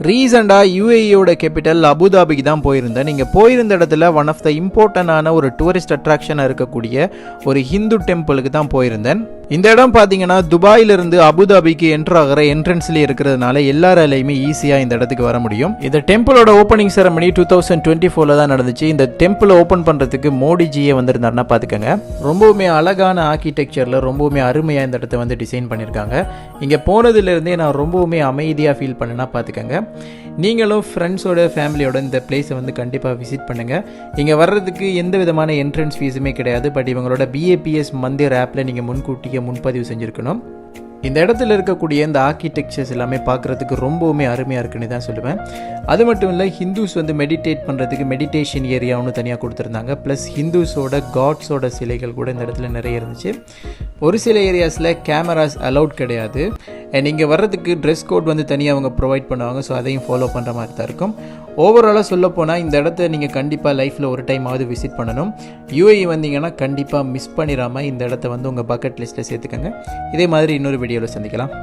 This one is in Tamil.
ரீசெண்டாக யூஏஇயோட கேபிட்டல் அபுதாபிக்கு தான் போயிருந்தேன். நீங்கள் போயிருந்த இடத்துல ஒன் ஆஃப் த இம்பார்ட்டண்டான ஒரு டூரிஸ்ட் அட்ராக்ஷனாக இருக்கக்கூடிய ஒரு ஹிந்து டெம்பிளுக்கு தான் போயிருந்தேன். இந்த இடம் பார்த்தீங்கன்னா துபாயிலிருந்து அபுதாபிக்கு என்ட்ரு ஆகிற என்ட்ரன்ஸ்லேயே இருக்கிறதுனால எல்லாராலையுமே ஈஸியாக இந்த இடத்துக்கு வர முடியும். இந்த டெம்பிளோட ஓப்பனிங் செரமனி 2024 தான் நடந்துச்சு. இந்த டெம்பிள் ஓப்பன் பண்ணுறதுக்கு மோடிஜியே வந்திருந்தாருன்னா பார்த்துக்கோங்க. ரொம்பவுமே அழகான ஆர்கிடெக்சரில் ரொம்பவுமே அருமையாக இந்த இடத்த வந்து டிசைன் பண்ணியிருக்காங்க. இங்கே போனதுலேருந்தே நான் ரொம்பவுமே அமைதியாக ஃபீல் பண்ணேன்னா பார்த்துக்கோங்க. நீங்களும் ஃப்ரெண்ட்ஸோட ஃபேமிலியோட இந்த பிளேஸை வந்து கண்டிப்பாக விசிட் பண்ணுங்கள். இங்கே வர்றதுக்கு எந்த விதமான என்ட்ரன்ஸ் ஃபீஸுமே கிடையாது. பட் இவங்களோட BAPS மந்திர் ஆப்பில் நீங்கள் முன்கூட்டியே முன்பதிவு செஞ்சுருக்கணும். இந்த இடத்துல இருக்கக்கூடிய இந்த ஆர்கிடெக்சர்ஸ் எல்லாமே பார்க்குறதுக்கு ரொம்பவுமே அருமையாக இருக்குன்னு தான் சொல்லுவேன். அது மட்டும் இல்லை, ஹிந்துஸ் வந்து மெடிடேட் பண்ணுறதுக்கு மெடிடேஷன் ஏரியா ஒன்று தனியாக கொடுத்துருந்தாங்க. ப்ளஸ் ஹிந்துஸோட காட்ஸோட சிலைகள் கூட இந்த இடத்துல நிறைய இருந்துச்சு. ஒரு சில ஏரியாஸில் கேமராஸ் அலவுட் கிடையாது. அண்ட் இங்கே வர்றதுக்கு ட்ரெஸ் கோட் வந்து தனியாக அவங்க ப்ரொவைட் பண்ணுவாங்க. ஸோ அதையும் ஃபாலோ பண்ணுற மாதிரி தான் இருக்கும். ஓவராலாக சொல்லப்போனால் இந்த இடத்த நீங்கள் கண்டிப்பாக லைஃப்பில் ஒரு டைமாவது விசிட் பண்ணணும். UAE வந்தீங்கன்னா கண்டிப்பாக மிஸ் பண்ணிடாமல் இந்த இடத்த வந்து உங்கள் பக்கெட் லிஸ்ட்டில் சேர்த்துக்கோங்க. இதே மாதிரி இன்னொரு வீடியோவில் சந்திக்கலாம்.